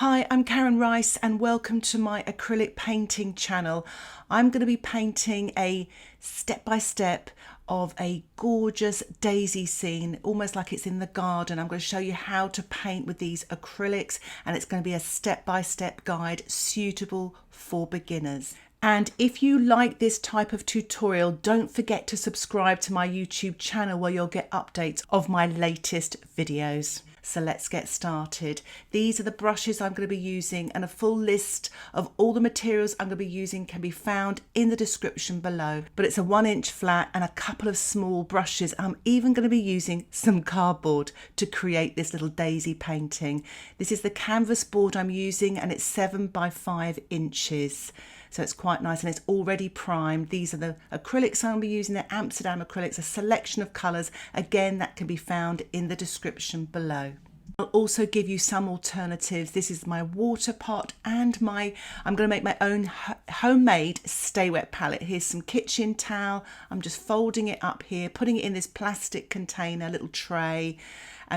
Hi, I'm Karen Rice and welcome to my acrylic painting channel. I'm going to be painting a step-by-step of a gorgeous daisy scene, almost like it's in the garden. I'm going to show you how to paint with these acrylics, and it's going to be a step-by-step guide suitable for beginners. And if you like this type of tutorial, don't forget to subscribe to my YouTube channel where you'll get updates of my latest videos. So let's get started. These are the brushes I'm going to be using, and a full list of all the materials I'm going to be using can be found in the description below. But it's a 1-inch flat and a couple of small brushes. I'm even going to be using some cardboard to create this little daisy painting. This is the canvas board I'm using, and it's 7 by 5 inches. So it's quite nice, and it's already primed. These are the acrylics I'm going to be using. They're Amsterdam acrylics, a selection of colours. Again, that can be found in the description below. I'll also give you some alternatives. This is my water pot and I'm going to make my own homemade stay wet palette. Here's some kitchen towel. I'm just folding it up here, putting it in this plastic container, little tray.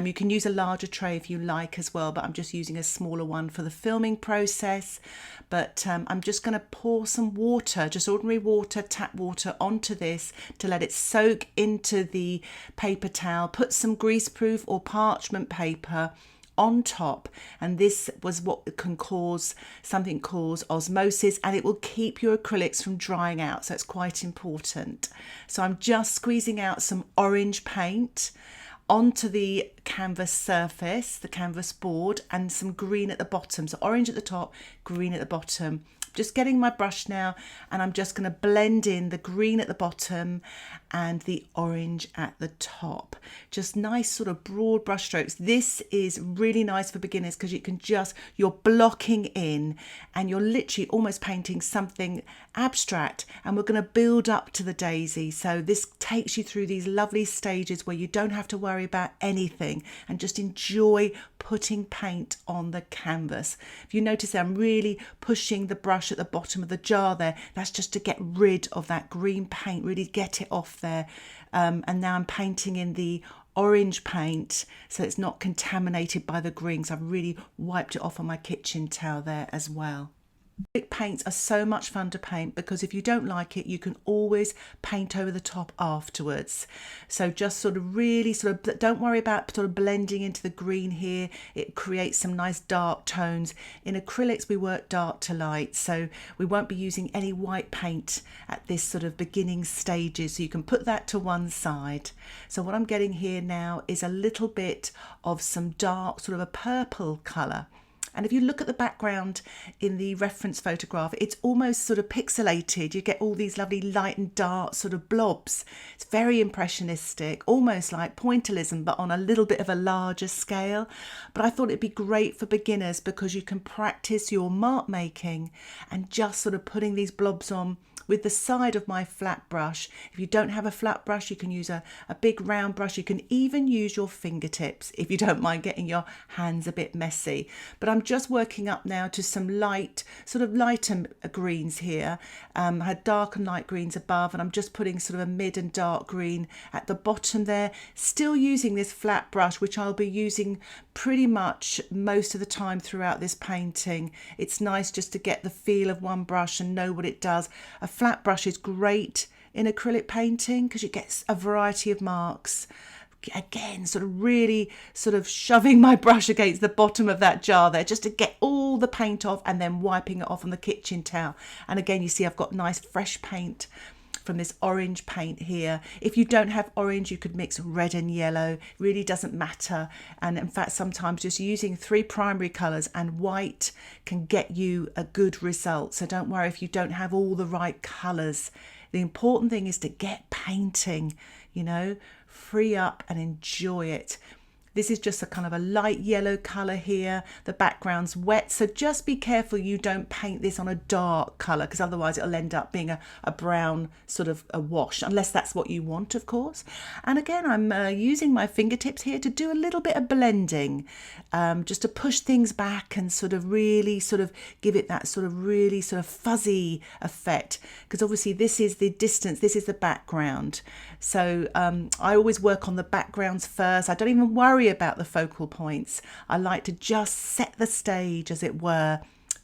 You can use a larger tray if you like as well, but I'm just using a smaller one for the filming process. But I'm just going to pour some water, just ordinary water, tap water, onto this to let it soak into the paper towel. Put some greaseproof or parchment paper on top, and this was what can cause something called osmosis, and it will keep your acrylics from drying out, so it's quite important. So I'm just squeezing out some orange paint onto the canvas surface, the canvas board, and some green at the bottom. So orange at the top, green at the bottom. Just getting my brush now, and I'm just going to blend in the green at the bottom and the orange at the top. Just nice sort of broad brush strokes. This is really nice for beginners because you're blocking in and you're literally almost painting something abstract, and we're going to build up to the daisy. So this takes you through these lovely stages where you don't have to worry about anything and just enjoy putting paint on the canvas. If you notice, I'm really pushing the brush at the bottom of the jar there. That's just to get rid of that green paint, really get it off there. And now I'm painting in the orange paint so it's not contaminated by the green. So I've really wiped it off on my kitchen towel there as well. Acrylic paints are so much fun to paint because if you don't like it, you can always paint over the top afterwards. So just really don't worry about sort of blending into the green here. It creates some nice dark tones. In acrylics, we work dark to light, so we won't be using any white paint at this sort of beginning stages. So you can put that to one side. So what I'm getting here now is a little bit of some dark, sort of a purple colour. And if you look at the background in the reference photograph, it's almost sort of pixelated. You get all these lovely light and dark sort of blobs. It's very impressionistic, almost like pointillism, but on a little bit of a larger scale. But I thought it'd be great for beginners because you can practice your mark making and just sort of putting these blobs on with the side of my flat brush. If you don't have a flat brush, you can use a big round brush. You can even use your fingertips if you don't mind getting your hands a bit messy. But I'm just working up now to some lighter greens here. I had dark and light greens above, and I'm just putting sort of a mid and dark green at the bottom there. Still using this flat brush, which I'll be using pretty much most of the time throughout this painting. It's nice just to get the feel of one brush and know what it does. A flat brush is great in acrylic painting because you get a variety of marks. Again, really shoving my brush against the bottom of that jar there just to get all the paint off, and then wiping it off on the kitchen towel. And again, you see I've got nice fresh paint from this orange paint here. If you don't have orange, you could mix red and yellow. It really doesn't matter. And in fact, sometimes just using 3 primary colours and white can get you a good result. So don't worry if you don't have all the right colours. The important thing is to get painting, free up and enjoy it. This is just a kind of a light yellow colour here. The background's wet, so just be careful you don't paint this on a dark colour, because otherwise it'll end up being a brown sort of a wash, unless that's what you want, of course. And again, I'm using my fingertips here to do a little bit of blending, just to push things back and really give it that really fuzzy effect, because obviously this is the distance, this is the background. So I always work on the backgrounds first. I don't even worry worry about the focal points. I like to just set the stage, as it were,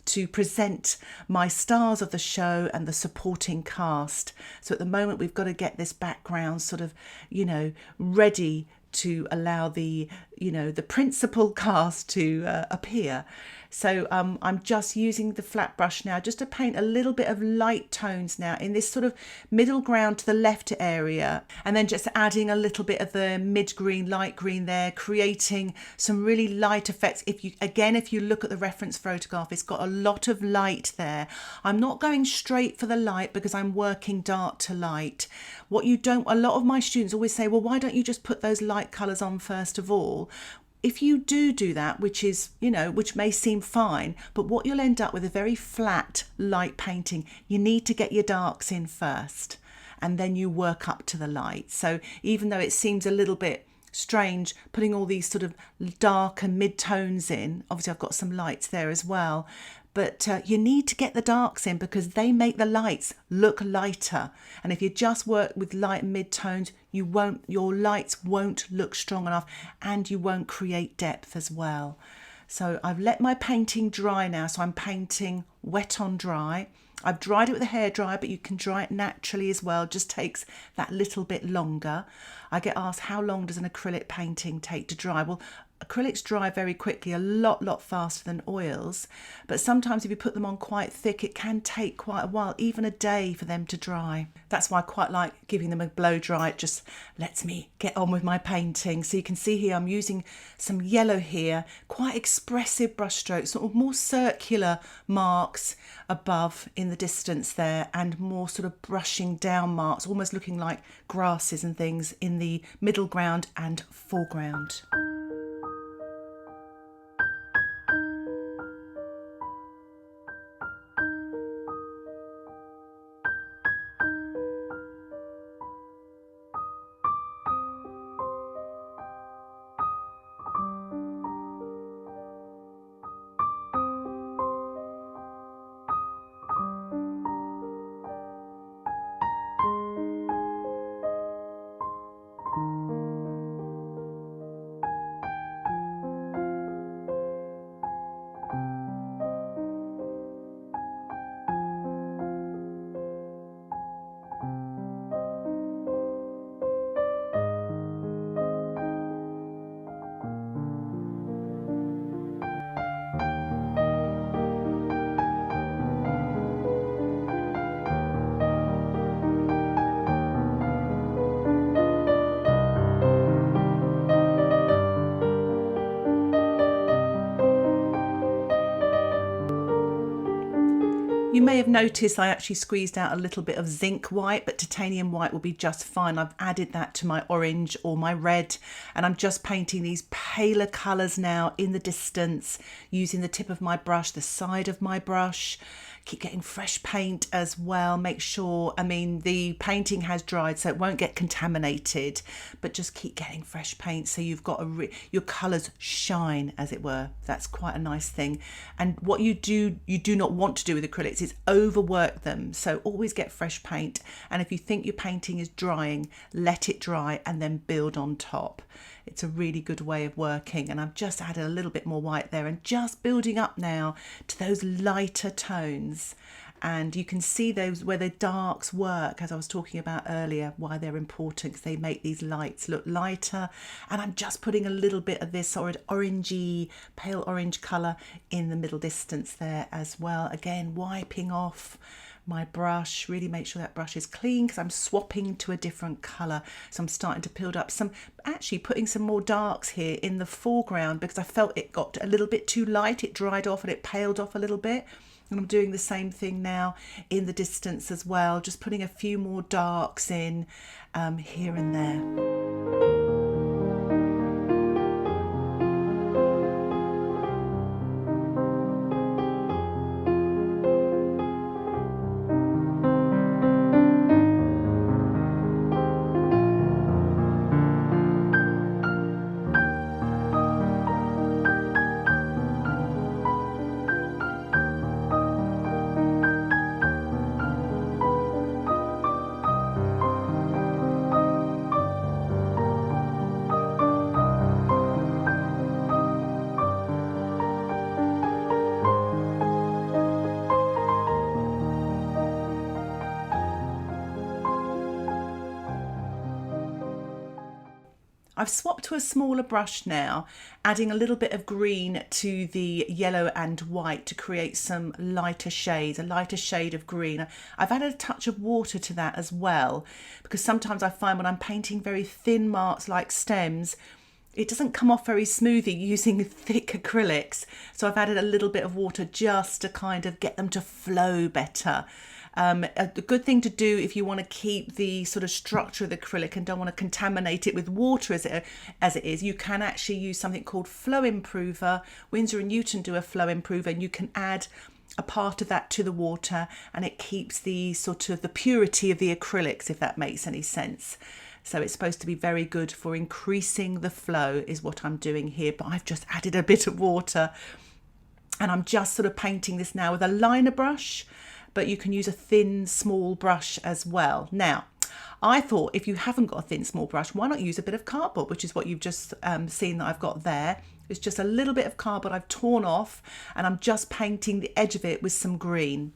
to present my stars of the show and the supporting cast. So at the moment we've got to get this background sort of, you know, ready to allow the, you know, the principal cast to appear. So I'm just using the flat brush now just to paint a little bit of light tones now in this sort of middle ground to the left area, and then just adding a little bit of the mid green, light green there, creating some really light effects. If you look at the reference photograph, it's got a lot of light there. I'm not going straight for the light because I'm working dark to light. A lot of my students always say, well, why don't you just put those light colours on first of all? If you do that, which is, you know, which may seem fine, but what you'll end up with a very flat light painting. You need to get your darks in first and then you work up to the light. So even though it seems a little bit strange putting all these sort of dark and mid-tones in, obviously I've got some lights there as well, but you need to get the darks in because they make the lights look lighter. And if you just work with light and mid-tones, your lights won't look strong enough and you won't create depth as well. So I've let my painting dry now, so I'm painting wet on dry. I've dried it with a hairdryer, but you can dry it naturally as well, just takes that little bit longer. I get asked, how long does an acrylic painting take to dry? Well, acrylics dry very quickly, a lot faster than oils, but sometimes if you put them on quite thick, it can take quite a while, even a day for them to dry. That's why I quite like giving them a blow dry. It just lets me get on with my painting. So you can see here I'm using some yellow here, quite expressive brush strokes, sort of more circular marks above in the distance there, and more sort of brushing down marks, almost looking like grasses and things in the middle ground and foreground. You may have noticed I actually squeezed out a little bit of zinc white, but titanium white will be just fine. I've added that to my orange or my red, and I'm just painting these paler colours now in the distance using the tip of my brush, the side of my brush. Keep getting fresh paint as well. Make sure, the painting has dried so it won't get contaminated, but just keep getting fresh paint so you've got your colours shine, as it were. That's quite a nice thing. And what you do not want to do with acrylics is overwork them. So always get fresh paint. And if you think your painting is drying, let it dry and then build on top. It's a really good way of working, and I've just added a little bit more white there and just building up now to those lighter tones. And you can see those where the darks work, as I was talking about earlier, why they're important, because they make these lights look lighter. And I'm just putting a little bit of this sort of orangey, pale orange colour in the middle distance there as well. Again, wiping off my brush, really make sure that brush is clean because I'm swapping to a different colour. So I'm starting to build up actually putting some more darks here in the foreground because I felt it got a little bit too light. It dried off and it paled off a little bit. And I'm doing the same thing now in the distance as well, just putting a few more darks in here and there. I've swapped to a smaller brush now, adding a little bit of green to the yellow and white to create some lighter shades, a lighter shade of green. I've added a touch of water to that as well, because sometimes I find when I'm painting very thin marks like stems, it doesn't come off very smoothly using thick acrylics. So I've added a little bit of water just to kind of get them to flow better. A good thing to do if you want to keep the sort of structure of the acrylic and don't want to contaminate it with water as it is, you can actually use something called Flow Improver. Winsor & Newton do a Flow Improver, and you can add a part of that to the water, and it keeps the sort of the purity of the acrylics, if that makes any sense. So it's supposed to be very good for increasing the flow is what I'm doing here, but I've just added a bit of water, and I'm just sort of painting this now with a liner brush, but you can use a thin, small brush as well. Now, I thought if you haven't got a thin, small brush, why not use a bit of cardboard, which is what you've just seen that I've got there. It's just a little bit of cardboard I've torn off, and I'm just painting the edge of it with some green.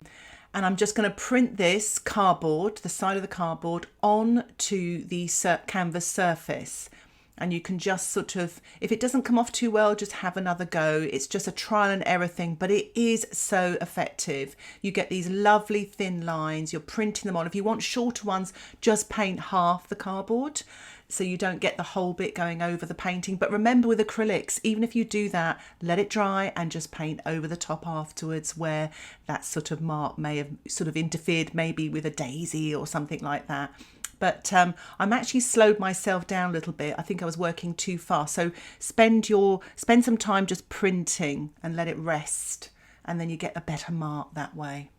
And I'm just going to print this cardboard, the side of the cardboard, onto the canvas surface. And you can just sort of, if it doesn't come off too well, just have another go. It's just a trial and error thing, but it is so effective. You get these lovely thin lines, you're printing them on. If you want shorter ones, just paint half the cardboard so you don't get the whole bit going over the painting. But remember with acrylics, even if you do that, let it dry and just paint over the top afterwards where that sort of mark may have sort of interfered maybe with a daisy or something like that. But I'm actually slowed myself down a little bit. I think I was working too fast. So spend some time just printing and let it rest, and then you get a better mark that way.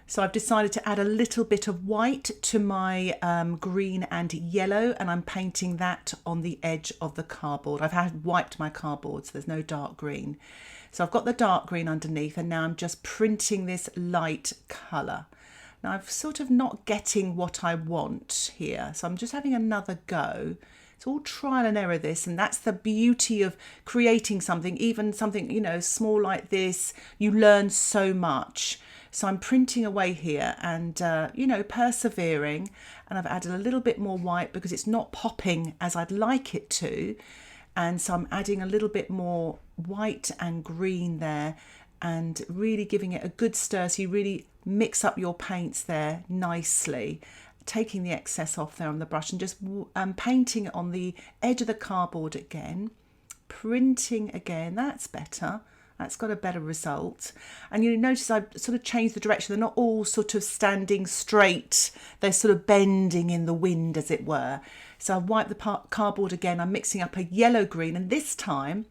So I've decided to add a little bit of white to my green and yellow, and I'm painting that on the edge of the cardboard. I've wiped my cardboard, so there's no dark green. So I've got the dark green underneath, and now I'm just printing this light colour. Now I'm sort of not getting what I want here, so I'm just having another go. It's all trial and error this, and that's the beauty of creating something, even something, you know, small like this. You learn so much. So I'm printing away here and, you know, persevering, and I've added a little bit more white because it's not popping as I'd like it to. And so I'm adding a little bit more white and green there and really giving it a good stir, so you really mix up your paints there nicely, taking the excess off there on the brush and just painting it on the edge of the cardboard again, printing again. That's better. That's got a better result. And you notice I've sort of changed the direction. They're not all sort of standing straight. They're sort of bending in the wind, as it were. So I've wiped the cardboard again. I'm mixing up a yellow green, and this time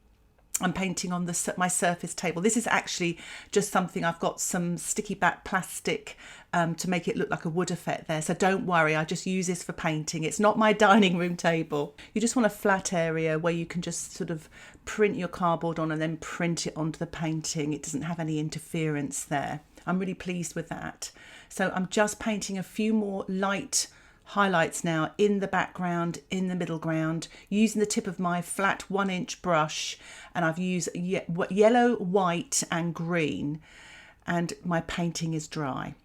I'm painting on my surface table. This is actually just something, I've got some sticky back plastic to make it look like a wood effect there. So don't worry, I just use this for painting. It's not my dining room table. You just want a flat area where you can just sort of print your cardboard on and then print it onto the painting. It doesn't have any interference there. I'm really pleased with that. So I'm just painting a few more light highlights now in the background, in the middle ground, using the tip of my flat 1-inch brush, and I've used yellow, white and green, and my painting is dry.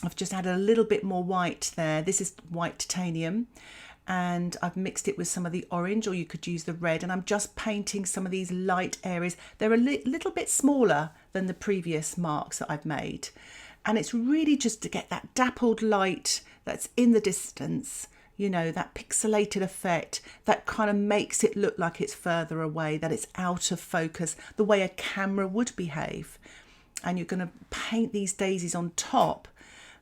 I've just added a little bit more white there. This is white titanium, and I've mixed it with some of the orange, or you could use the red, and I'm just painting some of these light areas. They're a little bit smaller than the previous marks that I've made, and it's really just to get that dappled light that's in the distance, you know, that pixelated effect that kind of makes it look like it's further away, that it's out of focus, the way a camera would behave. And you're going to paint these daisies on top,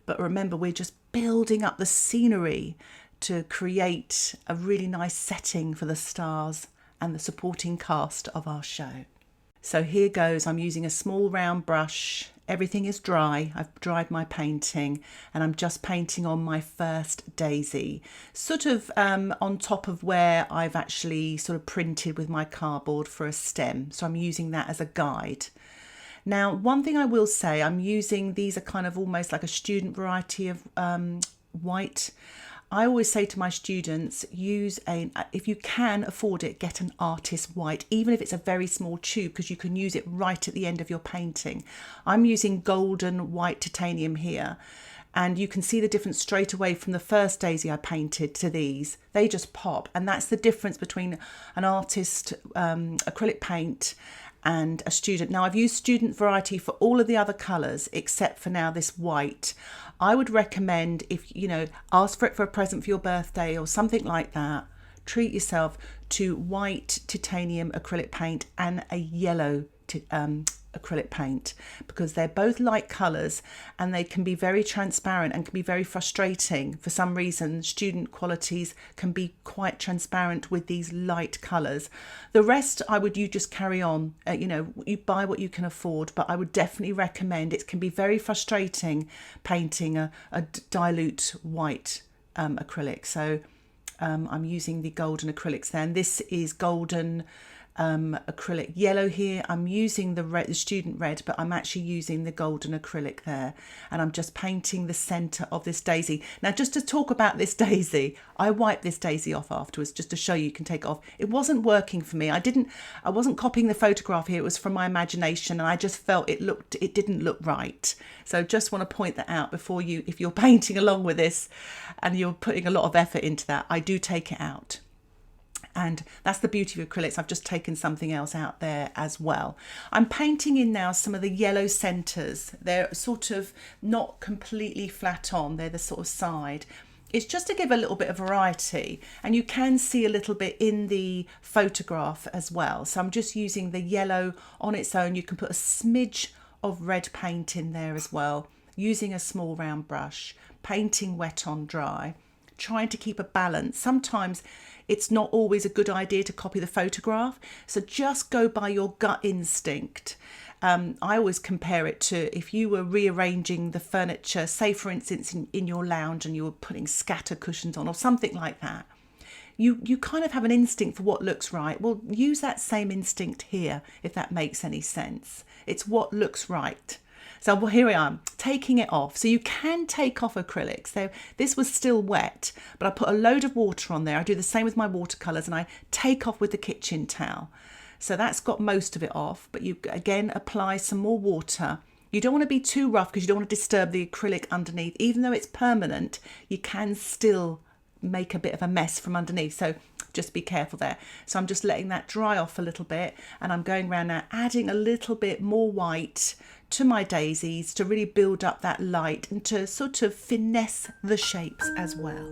but remember, we're just building up the scenery to create a really nice setting for the stars and the supporting cast of our show. So here goes. I'm using a small round brush. Everything is dry. I've dried my painting, and I'm just painting on my first daisy, sort of on top of where I've actually sort of printed with my cardboard for a stem. So I'm using that as a guide. Now, one thing I will say, I'm using, these are kind of almost like a student variety of white. I always say to my students, if you can afford it, get an artist white, even if it's a very small tube, because you can use it right at the end of your painting. I'm using golden white titanium here, And you can see the difference straight away from the first daisy I painted to these. They just pop. And that's the difference between an artist acrylic paint and a student. Now, I've used student variety for all of the other colours except for now this white. I would recommend, if you know, ask for it for a present for your birthday or something like that, treat yourself to white titanium acrylic paint and a yellow acrylic paint, because they're both light colours and they can be very transparent and can be very frustrating. For some reason, student qualities can be quite transparent with these light colours. The rest, you just carry on. You know, you buy what you can afford, but I would definitely recommend. It can be very frustrating painting a dilute white acrylic. So I'm using the golden acrylics there, and this is golden acrylic yellow here. I'm using the student red, but I'm actually using the golden acrylic there, and I'm just painting the center of this daisy. Now, just to talk about this daisy, I wiped this daisy off afterwards just to show you can take it off. It wasn't working for me. I wasn't copying the photograph here. It was from my imagination, and I just felt it didn't look right. So just want to point that out before you, if you're painting along with this and you're putting a lot of effort into that, I do take it out. And that's the beauty of acrylics. I've just taken something else out there as well. I'm painting in now some of the yellow centres. They're sort of not completely flat on. They're the sort of side. It's just to give a little bit of variety. And you can see a little bit in the photograph as well. So I'm just using the yellow on its own. You can put a smidge of red paint in there as well, using a small round brush, painting wet on dry, trying to keep a balance. Sometimes it's not always a good idea to copy the photograph, so just go by your gut instinct. I always compare it to if you were rearranging the furniture, say for instance in your lounge, and you were putting scatter cushions on or something like that. You kind of have an instinct for what looks right. Well, use that same instinct here, if that makes any sense. It's what looks right. So here I am, taking it off. So you can take off acrylics. So this was still wet, but I put a load of water on there. I do the same with my watercolours, and I take off with the kitchen towel. So that's got most of it off, but you again apply some more water. You don't want to be too rough because you don't want to disturb the acrylic underneath. Even though it's permanent, you can still make a bit of a mess from underneath. So just be careful there. So I'm just letting that dry off a little bit, and I'm going around now adding a little bit more white to my daisies to really build up that light and to sort of finesse the shapes as well.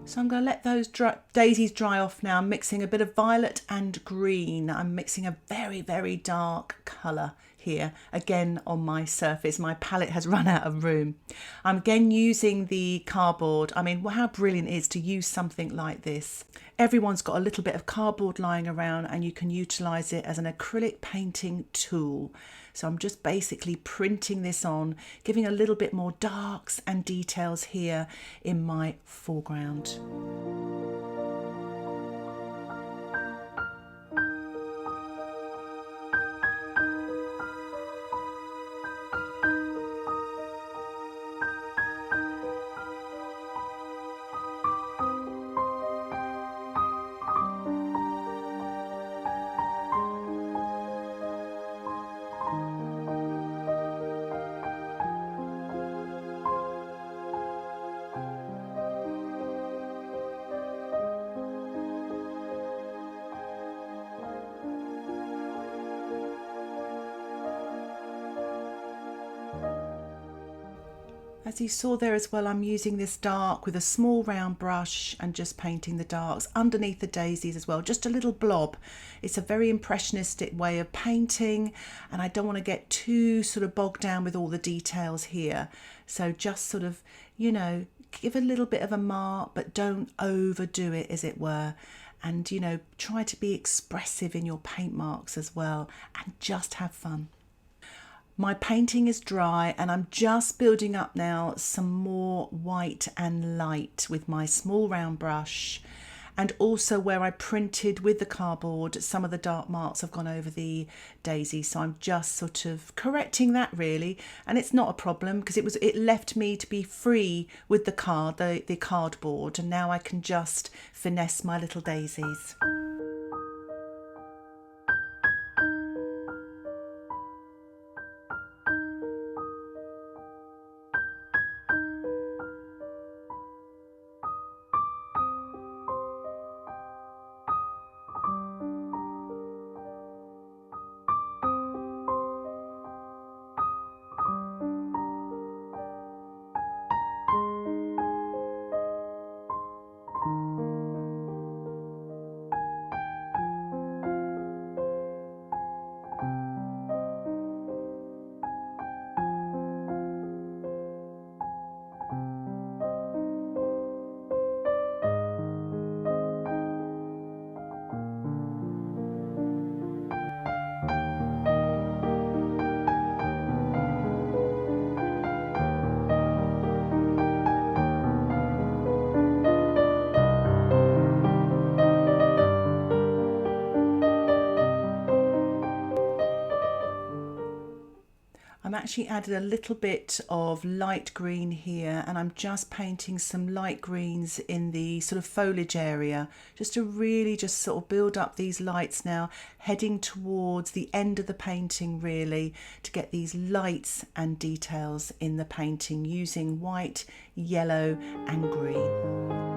So I'm going to let those daisies dry off now. I'm mixing a bit of violet and green. I'm mixing a very, very dark colour here, again on my surface. My palette has run out of room. I'm again using the cardboard. I mean, how brilliant it is to use something like this. Everyone's got a little bit of cardboard lying around and you can utilise it as an acrylic painting tool. So I'm just basically printing this on, giving a little bit more darks and details here in my foreground. As you saw there as well, I'm using this dark with a small round brush and just painting the darks underneath the daisies as well, just a little blob. It's a very impressionistic way of painting and I don't want to get too sort of bogged down with all the details here. So just sort of, you know, give a little bit of a mark, but don't overdo it, as it were. And, you know, try to be expressive in your paint marks as well and just have fun. My painting is dry and I'm just building up now some more white and light with my small round brush, and also where I printed with the cardboard, some of the dark marks have gone over the daisy, so I'm just sort of correcting that really, and it's not a problem because it left me to be free with the cardboard, and now I can just finesse my little daisies. I'm actually added a little bit of light green here, and I'm just painting some light greens in the sort of foliage area, just to really just sort of build up these lights now, heading towards the end of the painting really, to get these lights and details in the painting using white, yellow and green.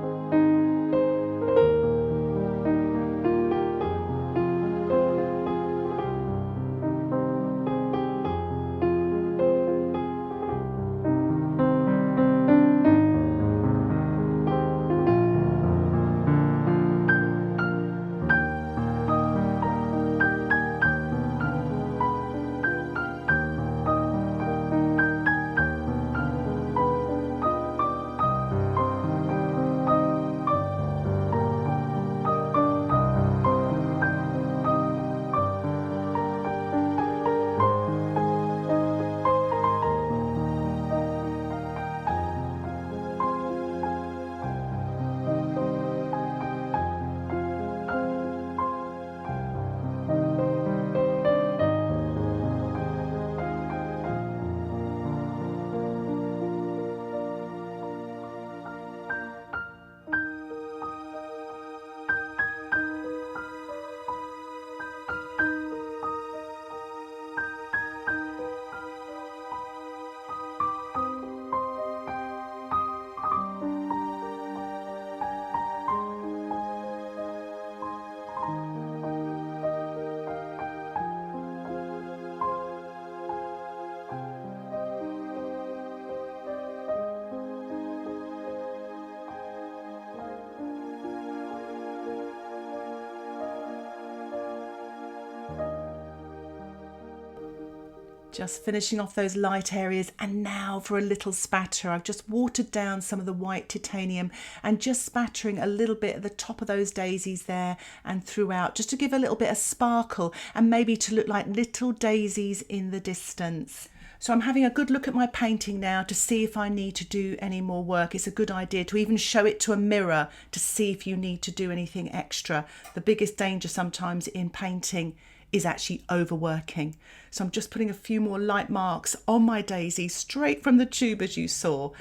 Just finishing off those light areas, and now for a little spatter. I've just watered down some of the white titanium and just spattering a little bit at the top of those daisies there and throughout, just to give a little bit of sparkle and maybe to look like little daisies in the distance. So I'm having a good look at my painting now to see if I need to do any more work. It's a good idea to even show it to a mirror to see if you need to do anything extra. The biggest danger sometimes in painting is actually overworking. So I'm just putting a few more light marks on my daisy straight from the tube, as you saw.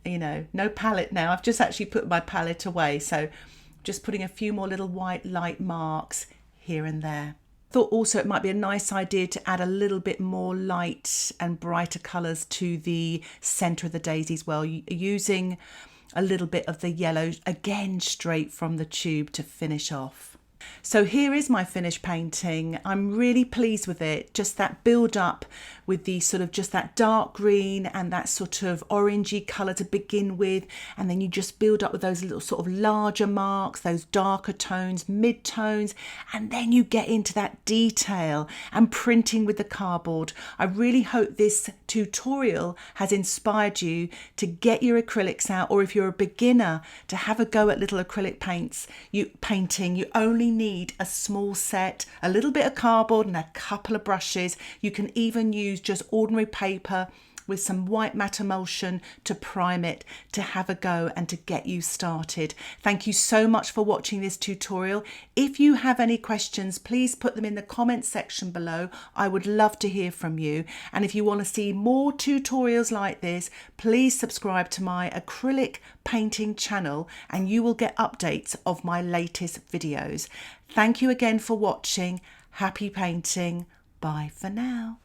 You know, no palette now. I've just actually put my palette away. So just putting a few more little white light marks here and there. Thought also it might be a nice idea to add a little bit more light and brighter colours to the centre of the daisy as well, using a little bit of the yellow again straight from the tube to finish off. So here is my finished painting. I'm really pleased with it. Just that build up with the sort of just that dark green and that sort of orangey colour to begin with, and then you just build up with those little sort of larger marks, those darker tones, mid-tones, and then you get into that detail and printing with the cardboard. I really hope this tutorial has inspired you to get your acrylics out, or if you're a beginner, to have a go at little acrylic painting. You only need a small set, a little bit of cardboard and a couple of brushes. You can even use just ordinary paper with some white matte emulsion to prime it, to have a go and to get you started. Thank you so much for watching this tutorial. If you have any questions, please put them in the comments section below. I would love to hear from you. And if you want to see more tutorials like this, please subscribe to my acrylic painting channel and you will get updates of my latest videos. Thank you again for watching. Happy painting. Bye for now.